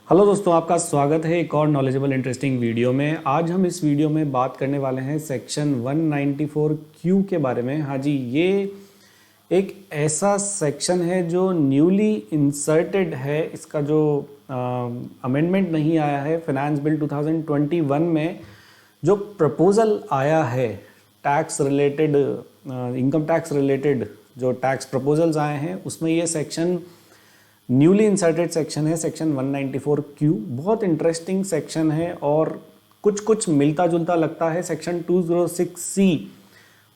Hello दोस्तों, आपका स्वागत है एक और नॉलेजेबल इंटरेस्टिंग वीडियो में। आज हम इस वीडियो में बात करने वाले हैं सेक्शन 194 क्यू के बारे में। हाँ जी, ये एक ऐसा सेक्शन है जो न्यूली इंसर्टेड है। इसका जो अमेंडमेंट नहीं आया है फाइनेंस बिल 2021 में, जो प्रपोजल आया है tax related, income tax related जो टैक्स प्रपोजल्स आए हैं, उसमें ये सेक्शन न्यूली इंसर्टेड सेक्शन है, सेक्शन 194 क्यू। बहुत इंटरेस्टिंग सेक्शन है और कुछ कुछ मिलता जुलता लगता है सेक्शन 206C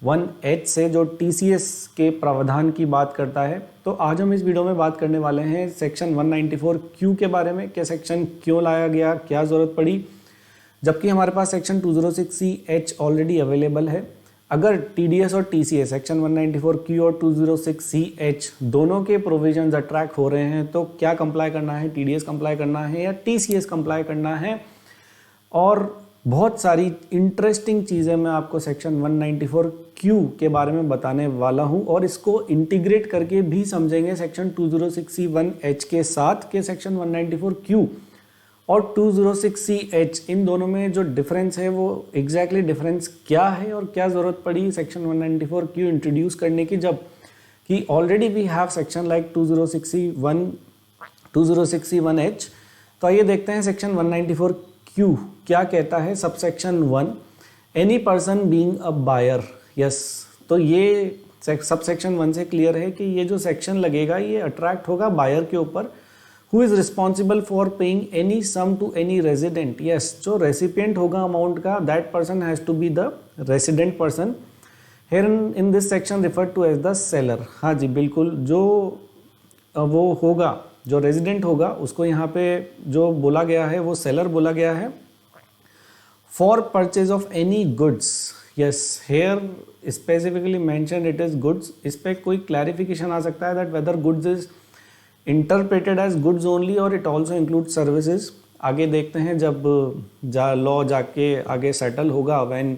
1H से, जो TCS के प्रावधान की बात करता है। तो आज हम इस वीडियो में बात करने वाले हैं सेक्शन 194 क्यू के बारे में, कि सेक्शन क्यों लाया गया, क्या ज़रूरत पड़ी, जबकि हमारे पास section 206C H already available है। अगर TDS और TCS सेक्शन 194 क्यू और 206C H दोनों के प्रोविजंस अट्रैक्ट हो रहे हैं, तो क्या कंप्लाई करना है, TDS कंप्लाई करना है या TCS कंप्लाई करना है। और बहुत सारी इंटरेस्टिंग चीज़ें मैं आपको सेक्शन 194 क्यू के बारे में बताने वाला हूं, और इसको इंटीग्रेट करके भी समझेंगे सेक्शन 206C 1H के साथ, के सेक्शन 194 क्यू और 206C H, इन दोनों में जो डिफरेंस है वो एग्जैक्टली डिफरेंस क्या है और क्या ज़रूरत पड़ी सेक्शन 194 क्यू इंट्रोड्यूस करने की, जब कि already we have section like 206C 1H। तो आइए देखते हैं सेक्शन 194 क्यू क्या कहता है। Subsection 1, any person being a buyer. Yes, तो ये सबसेक्शन 1 से क्लियर है कि ये जो सेक्शन लगेगा ये अट्रैक्ट होगा बायर के ऊपर। Who is responsible for paying any sum to any resident? Yes, जो रेसिपिएंट होगा अमाउंट का, that person has to be the resident person. Here in this section referred to as the seller. हाँ जी, बिल्कुल, जो वो होगा, जो रेजिडेंट होगा, उसको यहाँ पे जो बोला गया है वो सेलर बोला गया है। For purchase of any goods. Yes, here specifically mentioned it is goods. इस पे कोई क्लैरिफिकेशन आ सकता है that whether goods is interpreted as goods only और इट ऑल्सो इंक्लूड सर्विसेज। आगे देखते हैं जब लॉ जाके आगे सेटल होगा, when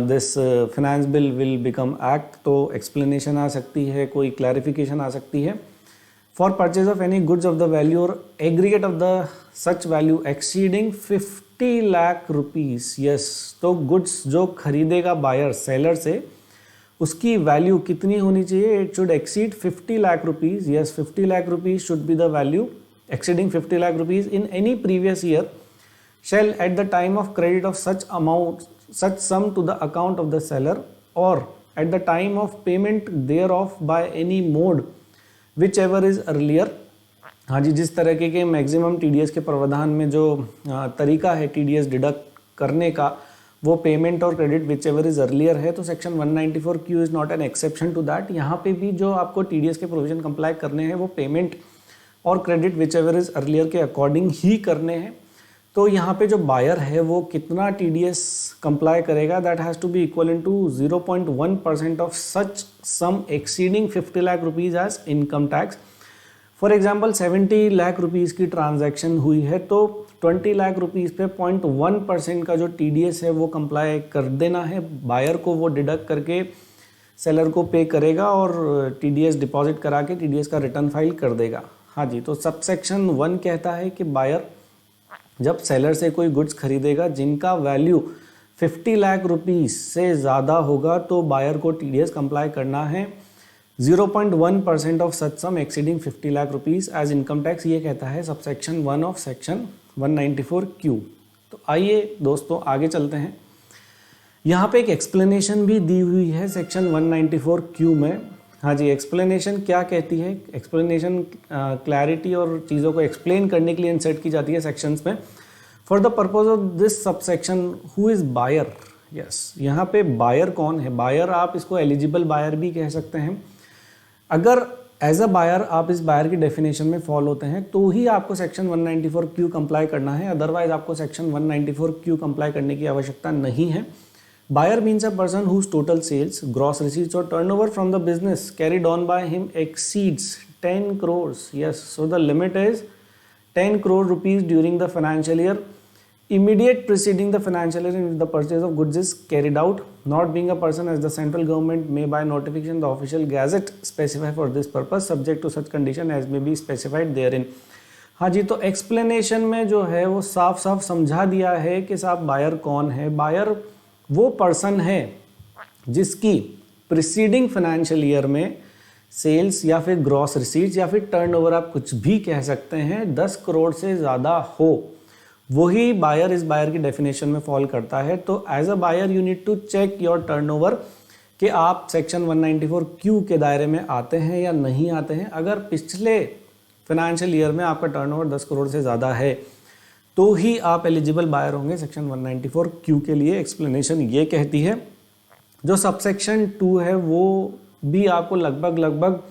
this finance bill will become act, तो एक्सप्लेनेशन आ सकती है, कोई क्लैरिफिकेशन आ सकती है। For purchase of any goods of the value और aggregate of the such value exceeding 50 lakh rupees. Yes, तो गुड्स जो खरीदेगा बायर सेलर से, उसकी वैल्यू कितनी होनी चाहिए? It should exceed 50 lakh rupees. Yes, 50 lakh rupees should be the value exceeding 50 lakh rupees in any previous year shall at the time of credit of such sum to the account of the seller or at the time of payment thereof by any mode whichever is earlier। हाँ जी, जिस तरह के maximum TDS के प्रावधान में जो तरीका है TDS डिडक्ट करने का, वो पेमेंट और credit which ever is earlier है। तो section 194 Q is not an exception to that. यहाँ पे भी जो आपको TDS के प्रोविजन कंप्लाई करने हैं वो पेमेंट और credit which ever is earlier के अकॉर्डिंग ही करने हैं। तो यहाँ पे जो बायर है वो कितना TDS कंप्लाई करेगा, that has to be equal to 0.1% of such sum exceeding 50 lakh rupees as income tax. For example 70 lakh rupees की ट्रांजैक्शन हुई है, तो 20 लाख रुपीज़ पे 0.1% का जो TDS है वो कंप्लाई कर देना है बायर को। वो डिडक्ट करके सेलर को पे करेगा और TDS डिपॉजिट करा के TDS का रिटर्न फाइल कर देगा। हाँ जी, तो सबसेक्शन 1 कहता है कि बायर जब सेलर से कोई गुड्स खरीदेगा जिनका वैल्यू 50 लाख रुपीज़ से ज़्यादा होगा, तो बायर को TDS कंप्लाई करना है 0.1% of such sum exceeding 50 lakh rupees as income tax. ये कहता है सबसेक्शन 1 ऑफ सेक्शन 194 क्यू। तो आइए दोस्तों आगे चलते हैं। यहाँ पे एक एक्सप्लेनेशन भी दी हुई है सेक्शन 194 क्यू में। हाँ जी, एक्सप्लेनेशन क्या कहती है? एक्सप्लेनेशन क्लैरिटी और चीज़ों को एक्सप्लेन करने के लिए इंसर्ट की जाती है सेक्शंस में। For the purpose of this subsection, who is buyer? Yes, यहाँ पे बायर कौन है? बायर, आप इसको एलिजिबल बायर भी कह सकते हैं। अगर एज अ बायर आप इस बायर की डेफिनेशन में फॉल होते हैं तो ही आपको सेक्शन 194 क्यू कंप्लाई करना है, अदरवाइज आपको सेक्शन 194 क्यू कंप्लाई करने की आवश्यकता नहीं है। Buyer means a person whose total sales, gross receipts और turnover from the business carried on by him exceeds 10 crores। Yes, so the limit is 10 crore rupees during the financial year immediate preceding the financial year in which the purchase of goods is carried out, not being a person as the central government may by notification the official gazette specify for this purpose, subject to such condition as may be specified therein। हाँ जी, तो explanation में जो है वो साफ साफ समझा दिया है कि साहब बायर कौन है। बायर वो पर्सन है जिसकी प्रिसीडिंग फाइनेंशियल ईयर में सेल्स या फिर ग्रॉस रिसीट्स या फिर टर्नओवर, आप कुछ भी कह सकते हैं, 10 करोड़ से ज़्यादा हो, वही बायर इस बायर की डेफिनेशन में फॉल करता है। तो as a buyer you need to check your turnover कि आप सेक्शन 194Q के दायरे में आते हैं या नहीं आते हैं। अगर पिछले फाइनेंशियल ईयर में आपका टर्नओवर 10 करोड़ से ज़्यादा है तो ही आप एलिजिबल बायर होंगे सेक्शन 194Q के लिए। एक्सप्लेनेशन ये कहती है। जो सबसेक्शन 2 है वो भी आपको लगभग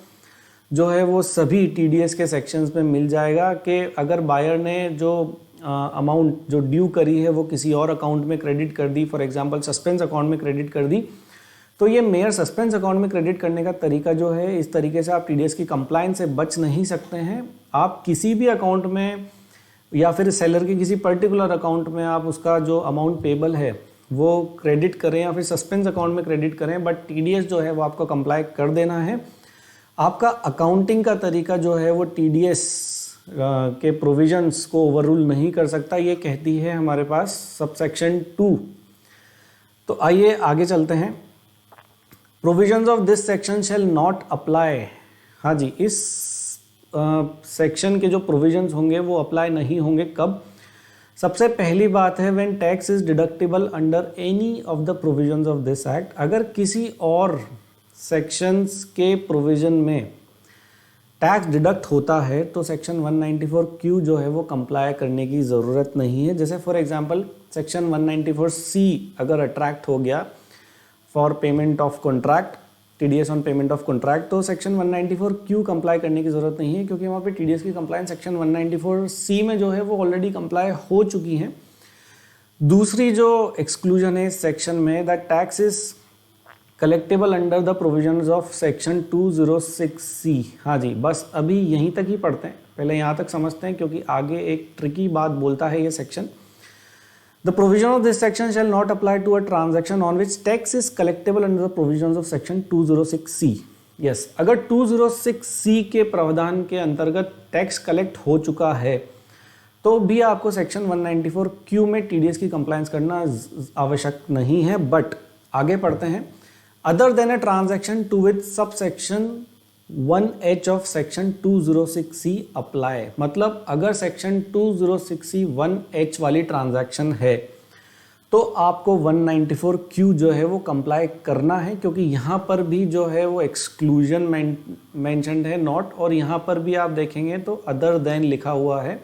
जो है वो सभी TDS के सेक्शंस में मिल जाएगा कि अगर बायर ने जो अमाउंट जो ड्यू करी है वो किसी और अकाउंट में क्रेडिट कर दी, फॉर एग्जांपल सस्पेंस अकाउंट में क्रेडिट कर दी, तो ये मेयर सस्पेंस अकाउंट में क्रेडिट करने का तरीका जो है, इस तरीके से आप TDS की कंप्लायंस से बच नहीं सकते हैं। आप किसी भी अकाउंट में या फिर सेलर के किसी पर्टिकुलर अकाउंट में आप उसका जो अमाउंट पेबल है वो क्रेडिट करें या फिर सस्पेंस अकाउंट में क्रेडिट करें, बट TDS जो है वो आपको कंप्लाई कर देना है। आपका अकाउंटिंग का तरीका जो है वो TDS के प्रोविजंस को ओवररूल नहीं कर सकता, ये कहती है हमारे पास सबसेक्शन 2। तो आइए आगे चलते हैं। Provisions of this section shall not apply. हाँ जी, इस सेक्शन के जो प्रोविजंस होंगे वो अप्लाई नहीं होंगे। कब? सबसे पहली बात है when tax is deductible under any of the provisions of this act. अगर किसी और सेक्शंस के प्रोविजन में टैक्स डिडक्ट होता है तो सेक्शन 194Q जो है वो कंप्लाई करने की ज़रूरत नहीं है। जैसे फॉर एग्जांपल सेक्शन 194C अगर अट्रैक्ट हो गया for payment of contract, TDS on payment of contract, तो सेक्शन 194Q कंप्लाई करने की ज़रूरत नहीं है, क्योंकि वहाँ पे TDS की कंप्लायंस सेक्शन 194C में जो है वो ऑलरेडी कंप्लाई हो चुकी है। दूसरी जो एक्सक्लूजन है इस सेक्शन में, that tax is collectable under the provisions of section 206C। हाँ जी, बस अभी यहीं तक ही पढ़ते हैं, पहले यहाँ तक समझते हैं, क्योंकि आगे एक ट्रिकी बात बोलता है ये section. The provision of this section shall not apply to a transaction on which tax is collectible under the provisions of section 206C. Yes, अगर 206C के प्रावधान के अंतर्गत टैक्स कलेक्ट हो चुका है तो भी आपको सेक्शन 194Q में TDS की कंप्लायंस करना आवश्यक नहीं है। बट आगे पढ़ते हैं। Other than a transaction to which subsection 1H of section 206C apply. मतलब अगर सेक्शन 206C 1H वाली ट्रांजैक्शन है तो आपको 194Q जो है वो कंप्लाई करना है, क्योंकि यहाँ पर भी जो है वो एक्सक्लूजन मेंशन्ड है नॉट, और यहाँ पर भी आप देखेंगे तो अदर देन लिखा हुआ है।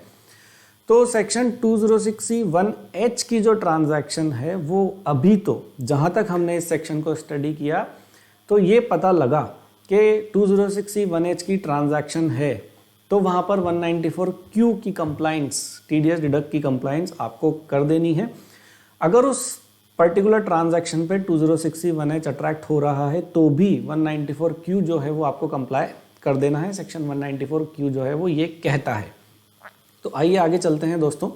तो सेक्शन 206C 1H की जो ट्रांजैक्शन है वो अभी तो जहाँ तक हमने इस सेक्शन को स्टडी किया तो ये पता लगा कि 206C 1H की ट्रांजैक्शन है तो वहाँ पर 194Q की कंप्लायंस, TDS डिडक्ट की कंप्लायंस आपको कर देनी है। अगर उस पर्टिकुलर ट्रांजैक्शन पे 206C 1H अट्रैक्ट हो रहा है तो भी 194Q जो है वो आपको कंप्लाई कर देना है। सेक्शन 194Q जो है वो ये कहता है। तो आइए आगे चलते हैं दोस्तों।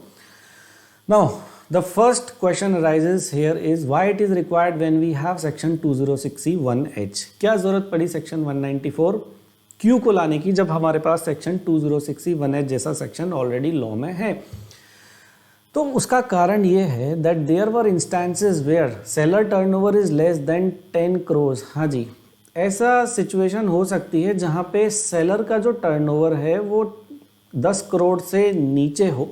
Now the first question arises here is why it is required when we have section 206C 1H। क्या ज़रूरत पड़ी सेक्शन 194Q को लाने की जब हमारे पास सेक्शन 206C 1H जैसा सेक्शन ऑलरेडी लॉ में है? तो उसका कारण ये है that there were instances where seller turnover is less than 10 crores। हाँ जी, ऐसा सिचुएशन हो सकती है जहाँ पे सेलर का जो टर्नओवर है वो 10 करोड़ से नीचे हो,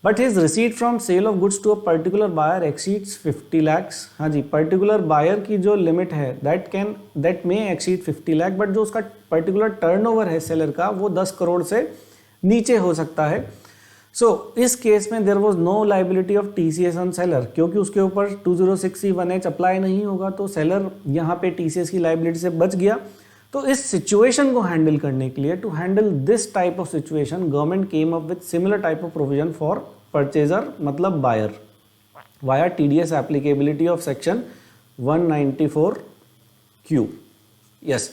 but his receipt from sale of goods to a particular buyer exceeds 50 lakhs। हाँ जी, पर्टिकुलर बायर की जो लिमिट है that may exceed 50 lakh, but जो उसका पर्टिकुलर टर्नओवर है सेलर का वो 10 करोड़ से नीचे हो सकता है। सो इस केस में there was no liability of TCS on seller, क्योंकि उसके ऊपर 206C 1H अप्लाई नहीं होगा, तो सेलर यहाँ पे TCS की लाइबिलिटी से बच गया। तो इस सिचुएशन को हैंडल करने के लिए, to handle this type of situation, government came up with similar type of provision for purchaser मतलब buyer via TDS applicability of section 194Q। Yes,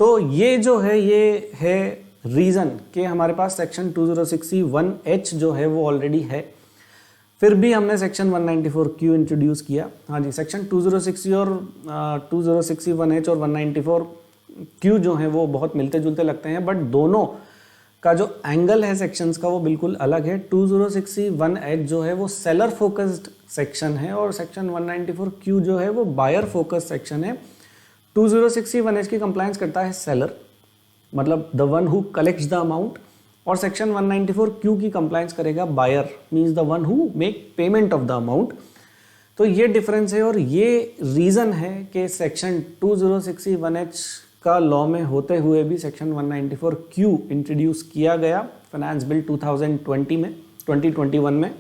तो ये जो है ये है रीज़न कि हमारे पास सेक्शन 206C 1H जो है वो ऑलरेडी है, फिर भी हमने सेक्शन 194Q इंट्रोड्यूस किया। हाँ जी, सेक्शन 206C और 206C 1H और 194Q जो है वो बहुत मिलते जुलते लगते हैं, बट दोनों का जो एंगल है सेक्शंस का वो बिल्कुल अलग है। 2060(1)(h जो है वो सेलर फोकस्ड सेक्शन है और सेक्शन 194(q) जो है वो बायर फोकस्ड सेक्शन है। 2060(1)(h की कंप्लायंस करता है सेलर, मतलब the one who collects the amount, और सेक्शन 194(q) की कंप्लायंस करेगा buyer, means the one who make payment of the amount. तो ये डिफरेंस है और ये रीज़न है कि सेक्शन 2060(1)(h का लॉ में होते हुए भी सेक्शन 194(q) इंट्रोड्यूस किया गया फाइनेंस बिल 2021 में।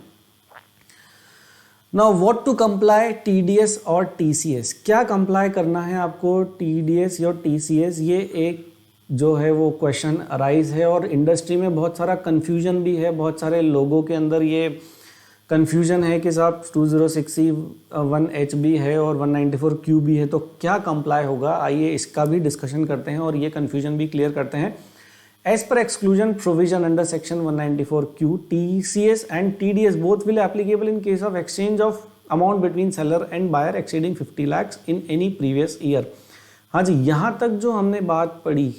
Now what to comply TDS और टीसीएस, क्या कंप्लाई करना है आपको टीडीएस या टीसीएस, ये एक जो है वो क्वेश्चन अराइज है और इंडस्ट्री में बहुत सारा कन्फ्यूजन भी है, बहुत सारे लोगों के अंदर ये कन्फ्यूजन है कि साहब 2060(1)(h भी है और 194(q) भी है तो क्या कंप्लाई होगा। आइए इसका भी डिस्कशन करते हैं और ये कन्फ्यूजन भी क्लियर करते हैं। As per exclusion provision under section 194(q), TCS and TDS both will applicable in case of exchange of amount between seller and buyer exceeding 50 lakhs in any previous year. हाँ जी, यहाँ तक जो हमने बात पढ़ी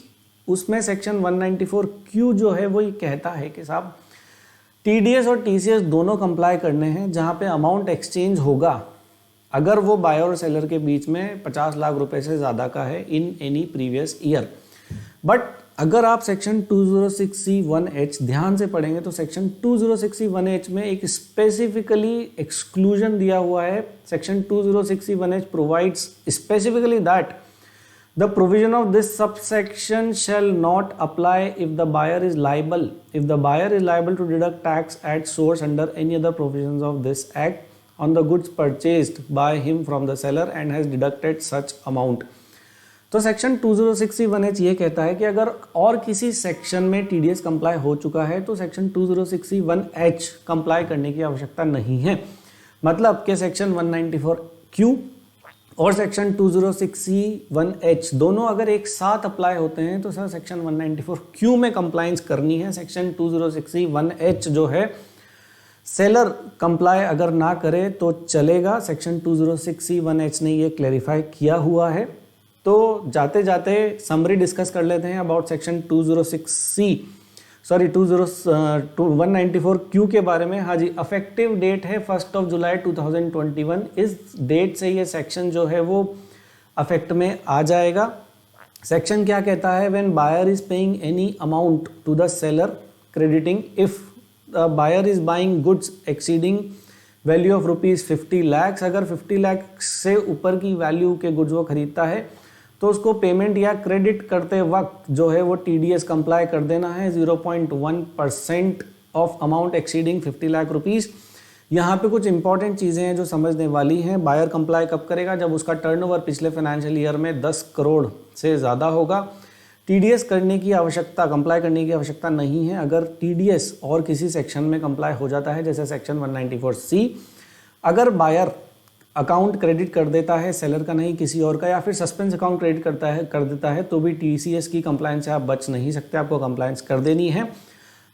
उसमें सेक्शन 194(q) जो है वो ये कहता है कि साहब TDS और TCS दोनों कंप्लाई करने हैं जहाँ पे अमाउंट एक्सचेंज होगा अगर वो बायर और सेलर के बीच में 50 लाख रुपए से ज़्यादा का है इन एनी प्रीवियस ईयर। बट अगर आप सेक्शन 2060(1)(h ध्यान से पढ़ेंगे तो सेक्शन 2060(1)(h में एक स्पेसिफिकली एक्सक्लूजन दिया हुआ है। Section 2060(1)(h provides specifically that the provision of this subsection shall not apply if the buyer is liable to deduct tax at source under any other provisions of this act on the goods purchased by him from the seller and has deducted such amount। तो section 2060(1)(h ये कहता है कि अगर और किसी section में TDS comply हो चुका है तो सेक्शन 2060(1)(h कंप्लाई करने की आवश्यकता नहीं है। मतलब कि सेक्शन 194(q) और सेक्शन 2060(1)(h दोनों अगर एक साथ अप्लाई होते हैं तो सर सेक्शन 194(q) में कंप्लायंस करनी है। सेक्शन 2060(1)(h जो है सेलर कंप्लाई अगर ना करे तो चलेगा। सेक्शन 2060(1)(h ने ये क्लैरिफाई किया हुआ है। तो जाते जाते समरी डिस्कस कर लेते हैं अबाउट सेक्शन 194(q) के बारे में। हाँ जी, अफेक्टिव डेट है 1 जुलाई 2021। इस डेट से ये सेक्शन जो है वो अफेक्ट में आ जाएगा। सेक्शन क्या कहता है, when buyer is paying any amount to the seller crediting if the buyer is buying goods exceeding value of ₹50 lakhs, अगर 50 लाख से ऊपर की वैल्यू के गुड्स वो खरीदता है तो उसको पेमेंट या क्रेडिट करते वक्त जो है वो TDS कंप्लाई कर देना है 0.1% of amount exceeding 50 lakh rupees. यहाँ पे कुछ इंपॉर्टेंट चीज़ें हैं जो समझने वाली हैं। बायर कंप्लाई कब करेगा, जब उसका टर्नओवर पिछले फाइनेंशियल ईयर में 10 करोड़ से ज़्यादा होगा। TDS करने की आवश्यकता, कंप्लाई करने की आवश्यकता नहीं है अगर TDS और किसी सेक्शन में कंप्लाई हो जाता है, जैसे सेक्शन 194(c). अगर बायर अकाउंट क्रेडिट कर देता है सेलर का नहीं किसी और का, या फिर सस्पेंस अकाउंट क्रेडिट कर देता है तो भी TCS की कंप्लायंस से आप बच नहीं सकते, आपको कंप्लायंस कर देनी है।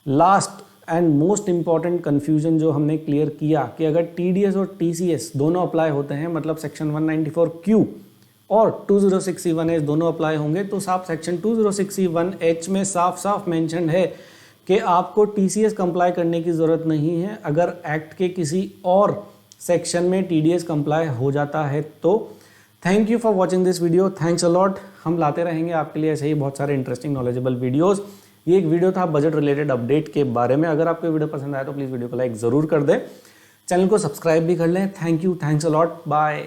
Last and most important confusion जो हमने क्लियर किया कि अगर TDS और TCS दोनों अप्लाई होते हैं, मतलब सेक्शन 194(q) और 2060(1)(h दोनों अप्लाई होंगे, तो साफ सेक्शन 2060(1)(h में साफ साफ मेंशन है कि आपको TCS कंप्लाई करने की ज़रूरत नहीं है अगर एक्ट के किसी और सेक्शन में TDS कंप्लाई हो जाता है। तो thank you for watching this video, thanks a lot. हम लाते रहेंगे आपके लिए ऐसे ही बहुत सारे इंटरेस्टिंग नॉलेजेबल वीडियोस। ये एक वीडियो था बजट रिलेटेड अपडेट के बारे में। अगर आपको वीडियो पसंद आया तो प्लीज़ वीडियो को लाइक ज़रूर कर दें, चैनल को सब्सक्राइब भी कर लें। Thank you, thanks a lot, bye.